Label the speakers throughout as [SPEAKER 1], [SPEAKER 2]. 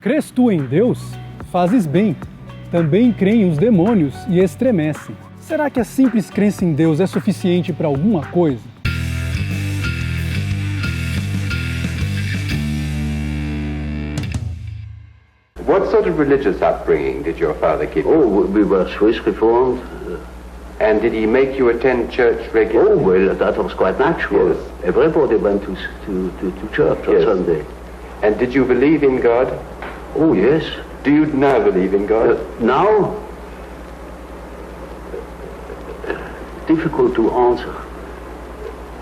[SPEAKER 1] Crês tu em Deus? Fazes bem. Também creem os demônios e estremecem. Será que a simples crença em Deus é suficiente para alguma coisa?
[SPEAKER 2] What sort of religious upbringing did your father give you?
[SPEAKER 3] Oh, we were Swiss Reformed.
[SPEAKER 2] And did he make you attend church regularly?
[SPEAKER 3] Oh, well, that was quite natural.
[SPEAKER 2] Yes.
[SPEAKER 3] Everybody went to church on
[SPEAKER 2] Yes.
[SPEAKER 3] Sunday.
[SPEAKER 2] And did you believe in God?
[SPEAKER 3] Oh, yes.
[SPEAKER 2] Do you now believe in God?
[SPEAKER 3] Now, difficult to answer.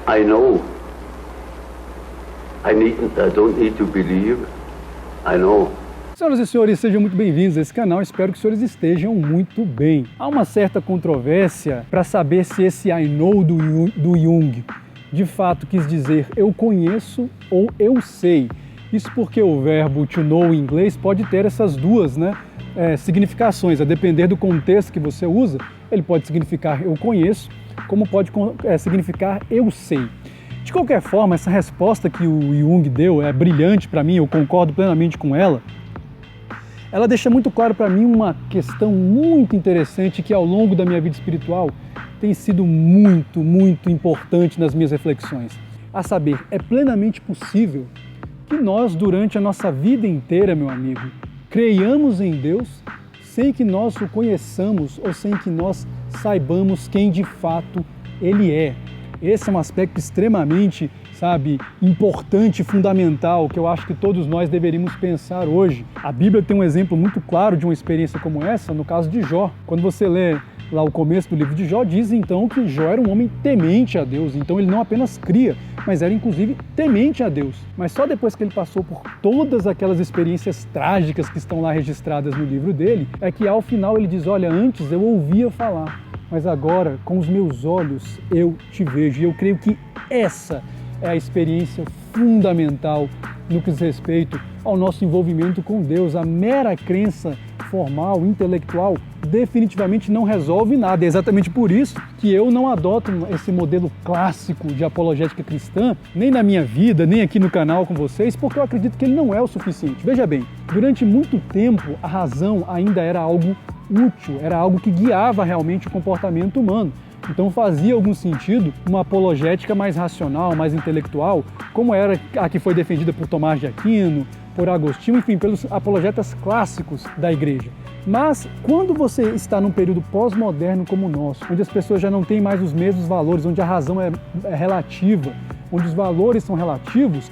[SPEAKER 3] I know. I don't need to believe. I know.
[SPEAKER 1] Senhoras e senhores, sejam muito bem-vindos a esse canal, espero que os senhores estejam muito bem. Há uma certa controvérsia para saber se esse I know do Jung de fato quis dizer eu conheço ou eu sei. Isso porque o verbo to know em inglês pode ter essas duas significações, a depender do contexto que você usa, ele pode significar eu conheço, como pode significar eu sei. De qualquer forma, essa resposta que o Jung deu é brilhante para mim, eu concordo plenamente com ela. Ela deixa muito claro para mim uma questão muito interessante que ao longo da minha vida espiritual tem sido muito, muito importante nas minhas reflexões. A saber, é plenamente possível que nós, durante a nossa vida inteira, meu amigo, creiamos em Deus sem que nós o conheçamos ou sem que nós saibamos quem de fato Ele é. Esse é um aspecto extremamente, importante, fundamental, que eu acho que todos nós deveríamos pensar hoje. A Bíblia tem um exemplo muito claro de uma experiência como essa, no caso de Jó. Quando você lê lá o começo do livro de Jó, diz então que Jó era um homem temente a Deus, então ele não apenas cria, mas era inclusive temente a Deus. Mas só depois que ele passou por todas aquelas experiências trágicas que estão lá registradas no livro dele, é que ao final ele diz, olha, antes eu ouvia falar, mas agora com os meus olhos eu te vejo. E eu creio que essa é a experiência fundamental no que diz respeito ao nosso envolvimento com Deus. A mera crença formal, intelectual, definitivamente não resolve nada. É exatamente por isso que eu não adoto esse modelo clássico de apologética cristã, nem na minha vida, nem aqui no canal com vocês, porque eu acredito que ele não é o suficiente. Veja bem, durante muito tempo a razão ainda era algo útil, era algo que guiava realmente o comportamento humano. Então fazia algum sentido uma apologética mais racional, mais intelectual, como era a que foi defendida por Tomás de Aquino, por Agostinho, enfim, pelos apologetas clássicos da igreja. Mas quando você está num período pós-moderno como o nosso, onde as pessoas já não têm mais os mesmos valores, onde a razão é relativa, onde os valores são relativos,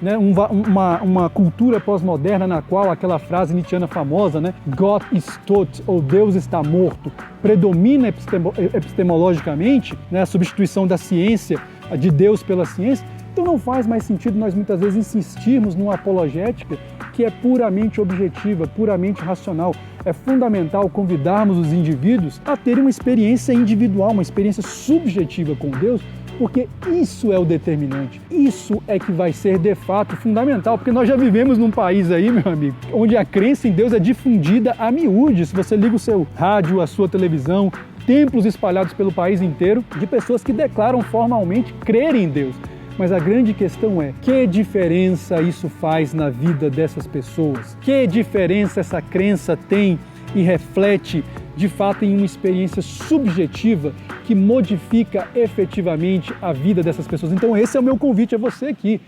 [SPEAKER 1] uma cultura pós-moderna na qual aquela frase nietzschiana famosa, God is tot, ou Deus está morto, predomina epistemologicamente, a substituição da ciência, de Deus pela ciência. Então não faz mais sentido nós muitas vezes insistirmos numa apologética que é puramente objetiva, puramente racional. É fundamental convidarmos os indivíduos a terem uma experiência individual, uma experiência subjetiva com Deus, porque isso é o determinante, isso é que vai ser de fato fundamental, porque nós já vivemos num país aí, meu amigo, onde a crença em Deus é difundida a miúde. Se você liga o seu rádio, a sua televisão, templos espalhados pelo país inteiro de pessoas que declaram formalmente crer em Deus. Mas a grande questão é, que diferença isso faz na vida dessas pessoas? Que diferença essa crença tem e reflete de fato em uma experiência subjetiva que modifica efetivamente a vida dessas pessoas? Então esse é o meu convite a você aqui.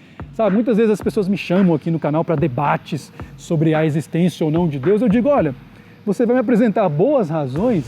[SPEAKER 1] Muitas vezes as pessoas me chamam aqui no canal para debates sobre a existência ou não de Deus. Eu digo, olha, você vai me apresentar boas razões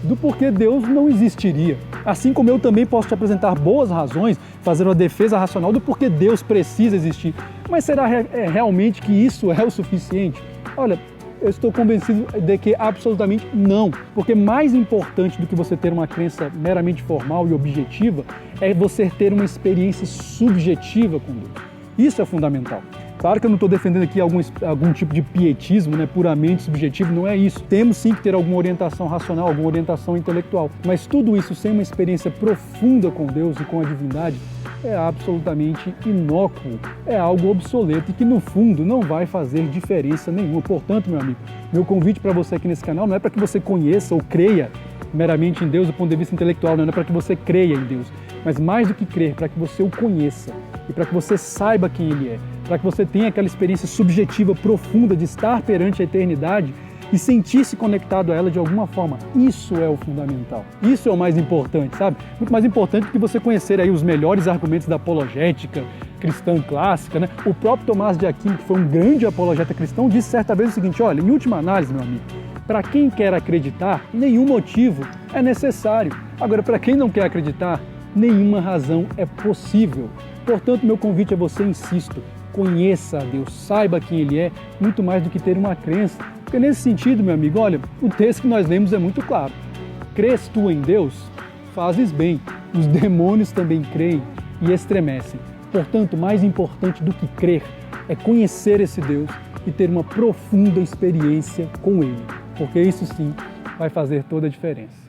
[SPEAKER 1] do porquê Deus não existiria. Assim como eu também posso te apresentar boas razões, fazer uma defesa racional do porquê Deus precisa existir. Mas será realmente que isso é o suficiente? Olha, eu estou convencido de que absolutamente não. Porque mais importante do que você ter uma crença meramente formal e objetiva é você ter uma experiência subjetiva com Deus. Isso é fundamental. Claro que eu não estou defendendo aqui algum tipo de pietismo, puramente subjetivo, não é isso. Temos sim que ter alguma orientação racional, alguma orientação intelectual. Mas tudo isso sem uma experiência profunda com Deus e com a divindade é absolutamente inócuo, é algo obsoleto e que no fundo não vai fazer diferença nenhuma. Portanto, meu amigo, meu convite para você aqui nesse canal não é para que você conheça ou creia meramente em Deus do ponto de vista intelectual, não é para que você creia em Deus, mas mais do que crer, para que você o conheça e para que você saiba quem Ele é. para que você tenha aquela experiência subjetiva profunda de estar perante a eternidade e sentir-se conectado a ela de alguma forma. Isso é o fundamental. Isso é o mais importante, sabe? Muito mais importante do que você conhecer aí os melhores argumentos da apologética cristã clássica, né? O próprio Tomás de Aquino, que foi um grande apologeta cristão, disse certa vez o seguinte: olha, em última análise, meu amigo, para quem quer acreditar, nenhum motivo é necessário. Agora, para quem não quer acreditar, nenhuma razão é possível. Portanto, meu convite a você, insisto, conheça a Deus, saiba quem Ele é, muito mais do que ter uma crença. Porque nesse sentido, meu amigo, olha, o texto que nós lemos é muito claro. Crês tu em Deus? Fazes bem. Os demônios também creem e estremecem. Portanto, mais importante do que crer é conhecer esse Deus e ter uma profunda experiência com Ele. Porque isso sim vai fazer toda a diferença.